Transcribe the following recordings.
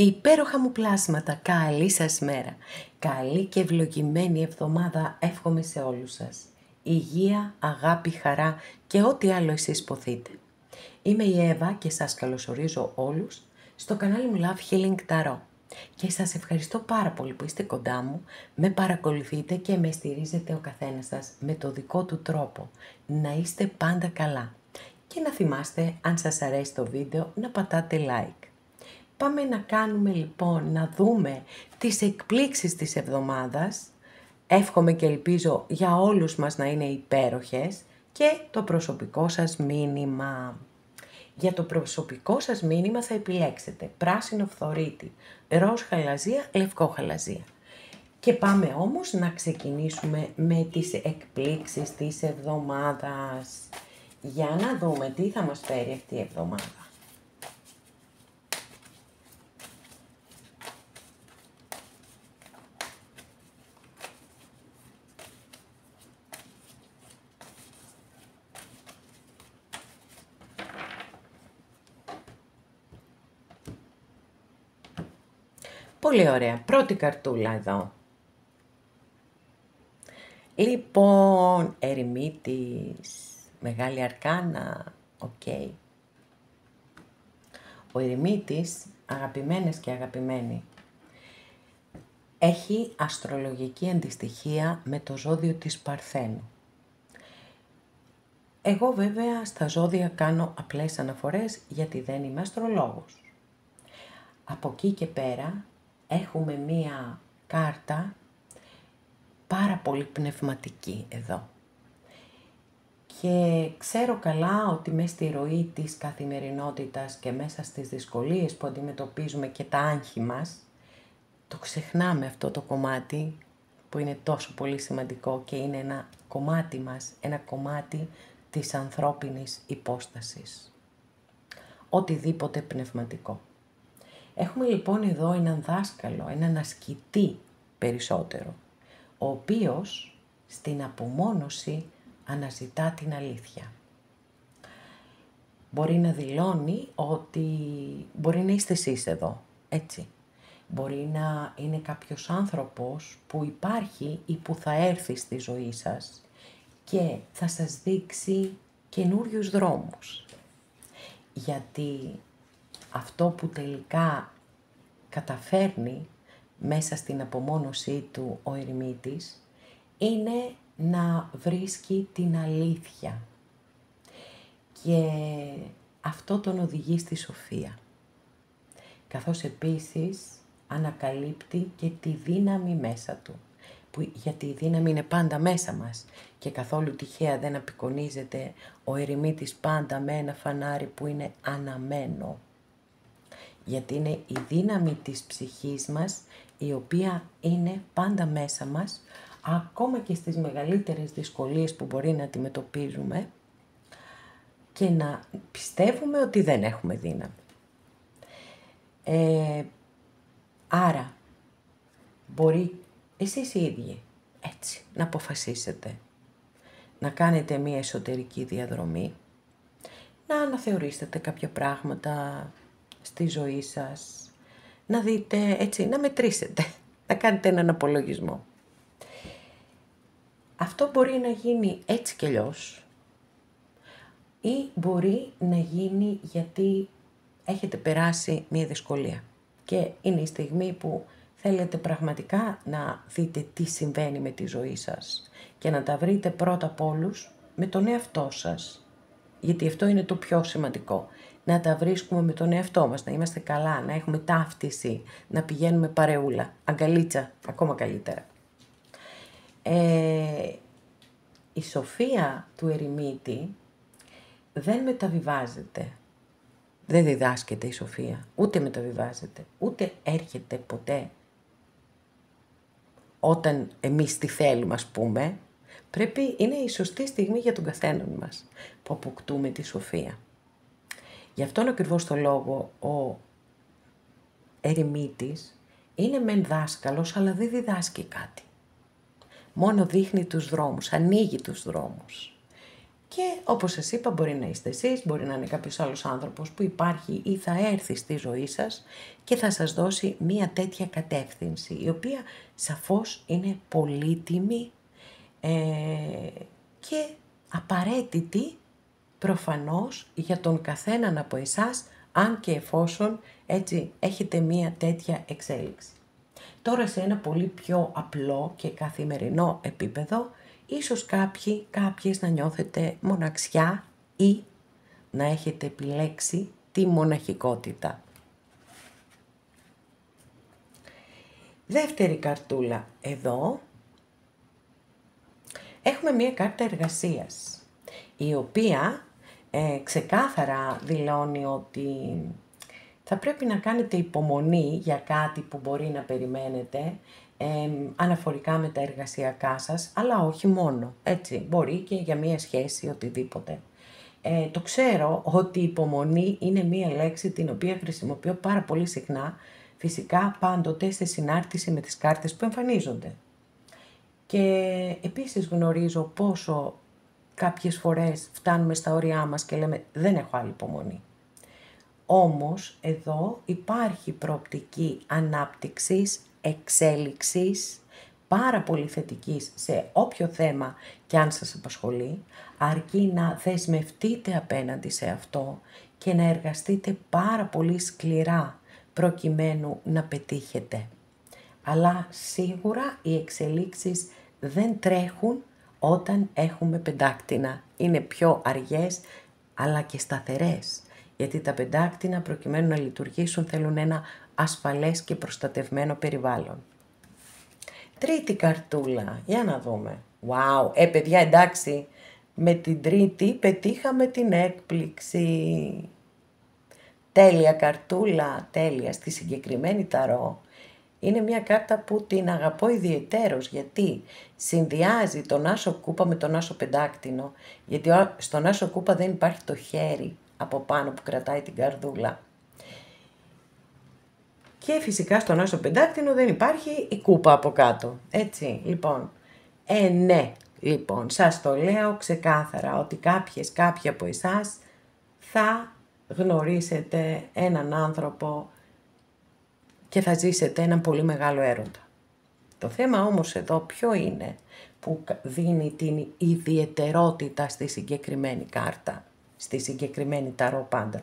Υπέροχα μου πλάσματα, καλή σας μέρα. Καλή και ευλογημένη εβδομάδα εύχομαι σε όλους σας. Υγεία, αγάπη, χαρά και ό,τι άλλο εσείς ποθείτε. Είμαι η Εύα και σας καλωσορίζω όλους στο κανάλι μου Love Healing Tarot. Και σας ευχαριστώ πάρα πολύ που είστε κοντά μου, με παρακολουθείτε και με στηρίζετε ο καθένας σας με το δικό του τρόπο. Να είστε πάντα καλά. Και να θυμάστε, αν σας αρέσει το βίντεο, να πατάτε like. Πάμε να κάνουμε λοιπόν, να δούμε τις εκπλήξεις της εβδομάδας. Εύχομαι και ελπίζω για όλους μας να είναι υπέροχες και το προσωπικό σας μήνυμα. Για το προσωπικό σας μήνυμα θα επιλέξετε πράσινο φθορίτη, ροζ χαλαζία, λευκό χαλαζία. Και πάμε όμως να ξεκινήσουμε με τις εκπλήξεις της εβδομάδας. Για να δούμε τι θα μας φέρει αυτή η εβδομάδα. Πολύ ωραία. Πρώτη καρτούλα εδώ. Λοιπόν, ερημίτης, μεγάλη αρκάνα, οκ. Ο ερημίτης, αγαπημένες και αγαπημένοι, έχει αστρολογική αντιστοιχεία με το ζώδιο της Παρθένου. Εγώ βέβαια στα ζώδια κάνω απλές αναφορές γιατί δεν είμαι αστρολόγος. Από εκεί και πέρα έχουμε μία κάρτα πάρα πολύ πνευματική εδώ. Και ξέρω καλά ότι μέσα στη ροή της καθημερινότητας και μέσα στις δυσκολίες που αντιμετωπίζουμε και τα άγχη μας, το ξεχνάμε αυτό το κομμάτι που είναι τόσο πολύ σημαντικό και είναι ένα κομμάτι μας, ένα κομμάτι της ανθρώπινης υπόστασης. Οτιδήποτε πνευματικό. Έχουμε λοιπόν εδώ έναν δάσκαλο, έναν ασκητή περισσότερο, ο οποίος στην απομόνωση αναζητά την αλήθεια. Μπορεί να δηλώνει ότι μπορεί να είστε εσείς εδώ, έτσι. Μπορεί να είναι κάποιος άνθρωπος που υπάρχει ή που θα έρθει στη ζωή σας και θα σας δείξει καινούριους δρόμους. Γιατί αυτό που τελικά καταφέρνει μέσα στην απομόνωσή του ο ερημίτης είναι να βρίσκει την αλήθεια. Και αυτό τον οδηγεί στη σοφία. Καθώς επίσης ανακαλύπτει και τη δύναμη μέσα του. Γιατί η δύναμη είναι πάντα μέσα μας και καθόλου τυχαία δεν απεικονίζεται ο ερημίτης πάντα με ένα φανάρι που είναι αναμένο. Γιατί είναι η δύναμη της ψυχής μας η οποία είναι πάντα μέσα μας, ακόμα και στις μεγαλύτερες δυσκολίες που μπορεί να αντιμετωπίζουμε και να πιστεύουμε ότι δεν έχουμε δύναμη. Άρα μπορεί εσείς οι ίδιοι έτσι να αποφασίσετε να κάνετε μία εσωτερική διαδρομή, να αναθεωρήσετε κάποια πράγματα στη ζωή σας, να δείτε έτσι, να μετρήσετε, να κάνετε έναν απολογισμό. Αυτό μπορεί να γίνει έτσι κι αλλιώς ή μπορεί να γίνει γιατί έχετε περάσει μία δυσκολία και είναι η στιγμή που θέλετε πραγματικά να δείτε τι συμβαίνει με τη ζωή σας και να τα βρείτε πρώτα απ' όλους με τον εαυτό σας. Γιατί αυτό είναι το πιο σημαντικό. Να τα βρίσκουμε με τον εαυτό μας, να είμαστε καλά, να έχουμε ταύτιση, να πηγαίνουμε παρεούλα, αγκαλίτσα, ακόμα καλύτερα. Η σοφία του ερημίτη δεν μεταβιβάζεται. Δεν διδάσκεται η σοφία, ούτε μεταβιβάζεται, ούτε έρχεται ποτέ. Όταν εμείς τη θέλουμε, ας πούμε, είναι η σωστή στιγμή για τον καθέναν μας που αποκτούμε τη σοφία. Γι' αυτόν ακριβώς το λόγο ο ερημίτης είναι μεν δάσκαλος, αλλά δεν διδάσκει κάτι. Μόνο δείχνει τους δρόμους, ανοίγει τους δρόμους. Και Και όπως σας είπα, μπορεί να είστε εσείς, μπορεί να είναι κάποιος άλλος άνθρωπος που υπάρχει ή θα έρθει στη ζωή σας και θα σας δώσει μία τέτοια κατεύθυνση, η οποία σαφώς είναι πολύτιμη και απαραίτητη προφανώς για τον καθέναν από εσάς, αν και εφόσον έτσι έχετε μία τέτοια εξέλιξη. Τώρα σε ένα πολύ πιο απλό και καθημερινό επίπεδο, ίσως κάποιες να νιώθετε μοναξιά ή να έχετε επιλέξει τη μοναχικότητα. Δεύτερη καρτούλα εδώ, έχουμε μία κάρτα εργασίας, η οποία ξεκάθαρα δηλώνει ότι θα πρέπει να κάνετε υπομονή για κάτι που μπορεί να περιμένετε αναφορικά με τα εργασιακά σας, αλλά όχι μόνο, έτσι, μπορεί και για μία σχέση, οτιδήποτε. Το ξέρω ότι υπομονή είναι μία λέξη την οποία χρησιμοποιώ πάρα πολύ συχνά, φυσικά πάντοτε σε συνάρτηση με τις κάρτες που εμφανίζονται. Και επίσης γνωρίζω πόσο κάποιες φορές φτάνουμε στα όρια μας και λέμε δεν έχω άλλη υπομονή. Όμως εδώ υπάρχει προοπτική ανάπτυξης, εξέλιξης, πάρα πολύ θετικής σε όποιο θέμα και αν σας απασχολεί, αρκεί να δεσμευτείτε απέναντι σε αυτό και να εργαστείτε πάρα πολύ σκληρά προκειμένου να πετύχετε. Αλλά σίγουρα οι εξελίξεις δεν τρέχουν όταν έχουμε πεντάκτηνα. Είναι πιο αργές αλλά και σταθερές. Γιατί τα πεντάκτηνα προκειμένου να λειτουργήσουν θέλουν ένα ασφαλές και προστατευμένο περιβάλλον. Τρίτη καρτούλα, για να δούμε. Wow, παιδιά εντάξει, με την τρίτη πετύχαμε την έκπληξη. Τέλεια καρτούλα, τέλεια, στη συγκεκριμένη ταρό. Είναι μια κάρτα που την αγαπώ ιδιαιτέρως, γιατί συνδυάζει τον άσο κούπα με τον άσο πεντάκτηνο, γιατί στον άσο κούπα δεν υπάρχει το χέρι από πάνω που κρατάει την καρδούλα. Και φυσικά στον άσο πεντάκτηνο δεν υπάρχει η κούπα από κάτω, έτσι, λοιπόν. Ναι, λοιπόν, σας το λέω ξεκάθαρα, ότι κάποιοι από εσάς θα γνωρίσετε έναν άνθρωπο και θα ζήσετε έναν πολύ μεγάλο έρωτα. Το θέμα όμως εδώ ποιο είναι που δίνει την ιδιαιτερότητα στη συγκεκριμένη κάρτα, στη συγκεκριμένη ταρό πάντα.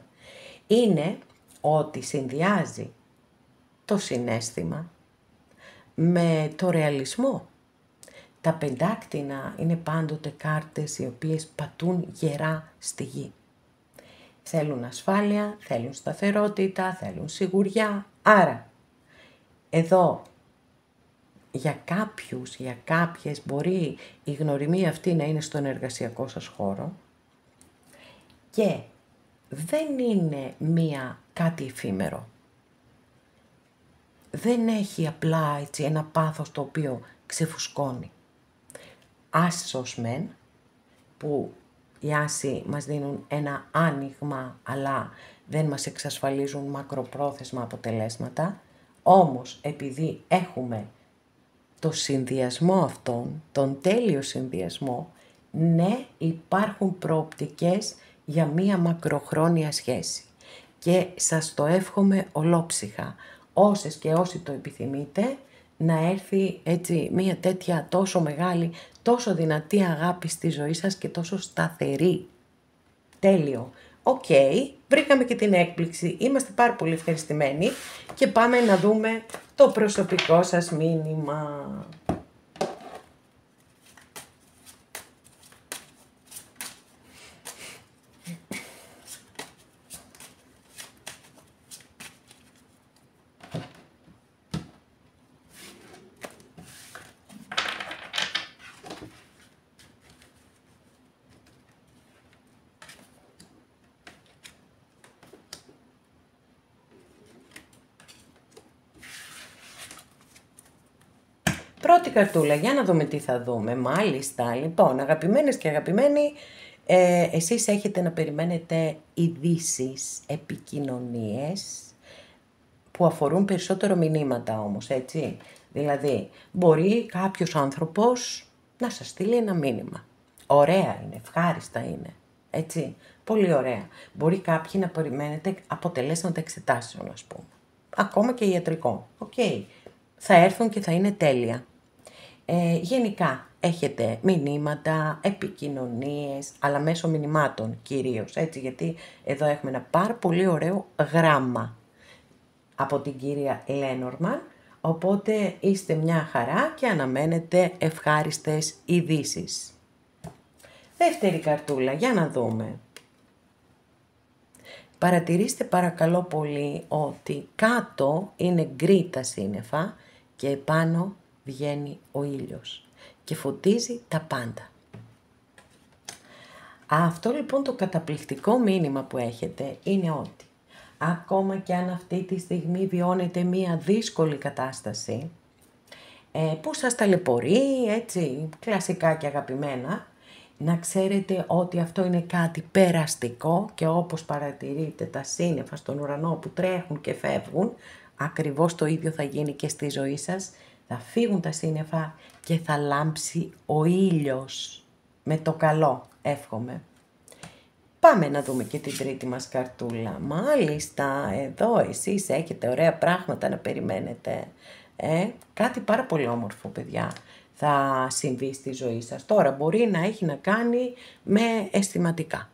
Είναι ότι συνδυάζει το συναίσθημα με το ρεαλισμό. Τα πεντάκτηνα είναι πάντοτε κάρτες οι οποίες πατούν γερά στη γη. Θέλουν ασφάλεια, θέλουν σταθερότητα, θέλουν σιγουριά. Άρα, εδώ για κάποιους, για κάποιες μπορεί η γνωριμία αυτή να είναι στον εργασιακό σας χώρο και δεν είναι κάτι εφήμερο. Δεν έχει απλά έτσι ένα πάθος το οποίο ξεφουσκώνει. Άσος μεν, που οι άσοι μας δίνουν ένα άνοιγμα, αλλά δεν μας εξασφαλίζουν μακροπρόθεσμα αποτελέσματα, όμως επειδή έχουμε το συνδυασμό αυτόν, τον τέλειο συνδυασμό, ναι, υπάρχουν προοπτικές για μία μακροχρόνια σχέση. Και σας το εύχομαι ολόψυχα, όσες και όσοι το επιθυμείτε, να έρθει έτσι μία τέτοια τόσο μεγάλη, τόσο δυνατή αγάπη στη ζωή σας και τόσο σταθερή. Τέλειο. Οκ, βρήκαμε και την έκπληξη, είμαστε πάρα πολύ ευχαριστημένοι και πάμε να δούμε το προσωπικό σας μήνυμα. Πρώτη καρτούλα, για να δούμε τι θα δούμε. Μάλιστα, λοιπόν, αγαπημένες και αγαπημένοι, εσείς έχετε να περιμένετε ειδήσεις, επικοινωνίες που αφορούν περισσότερο μηνύματα όμως, έτσι. Δηλαδή, μπορεί κάποιος άνθρωπος να σας στείλει ένα μήνυμα. Ωραία είναι, ευχάριστα είναι. Έτσι, πολύ ωραία. Μπορεί κάποιοι να περιμένετε αποτελέσματα εξετάσεων, ας πούμε. Ακόμα και ιατρικών. Οκ. Θα έρθουν και θα είναι τέλεια. Γενικά, έχετε μηνύματα, επικοινωνίες, αλλά μέσω μηνυμάτων κυρίως, έτσι, γιατί εδώ έχουμε ένα πάρα πολύ ωραίο γράμμα από την κυρία Λένορμαν, οπότε είστε μια χαρά και αναμένετε ευχάριστες ειδήσεις. Δεύτερη καρτούλα, για να δούμε. Παρατηρήστε παρακαλώ πολύ ότι κάτω είναι γκρι τα σύννεφα και επάνω βγαίνει ο ήλιος και φωτίζει τα πάντα. Αυτό λοιπόν το καταπληκτικό μήνυμα που έχετε είναι ότι ακόμα και αν αυτή τη στιγμή βιώνετε μία δύσκολη κατάσταση που σας ταλαιπωρεί, έτσι, κλασικά και αγαπημένα, να ξέρετε ότι αυτό είναι κάτι περαστικό και όπως παρατηρείτε τα σύννεφα στον ουρανό που τρέχουν και φεύγουν, ακριβώς το ίδιο θα γίνει και στη ζωή σας. Θα φύγουν τα σύννεφα και θα λάμψει ο ήλιος. Με το καλό, εύχομαι. Πάμε να δούμε και την τρίτη μας καρτούλα. Μάλιστα, εδώ εσείς έχετε ωραία πράγματα να περιμένετε. Κάτι πάρα πολύ όμορφο, παιδιά, θα συμβεί στη ζωή σας. Τώρα μπορεί να έχει να κάνει με αισθηματικά.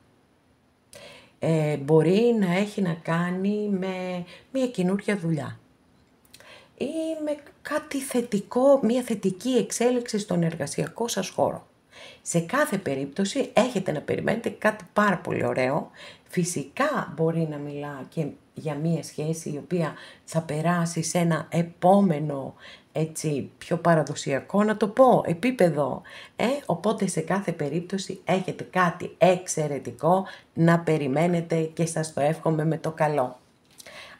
Μπορεί να έχει να κάνει με μια καινούρια δουλειά. Ή με κάτι θετικό, μια θετική εξέλιξη στον εργασιακό σας χώρο. Σε κάθε περίπτωση έχετε να περιμένετε κάτι πάρα πολύ ωραίο. Φυσικά μπορεί να μιλά και για μία σχέση η οποία θα περάσει σε ένα επόμενο, έτσι, πιο παραδοσιακό, να το πω, επίπεδο. Οπότε σε κάθε περίπτωση έχετε κάτι εξαιρετικό να περιμένετε και σας το εύχομαι με το καλό.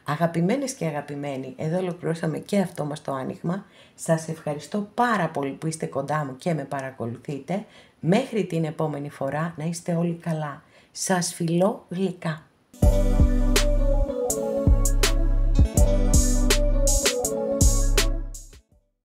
Αγαπημένες και αγαπημένοι, εδώ ολοκληρώσαμε και αυτό μας το άνοιγμα. Σας ευχαριστώ πάρα πολύ που είστε κοντά μου και με παρακολουθείτε. Μέχρι την επόμενη φορά να είστε όλοι καλά. Σας φιλώ γλυκά.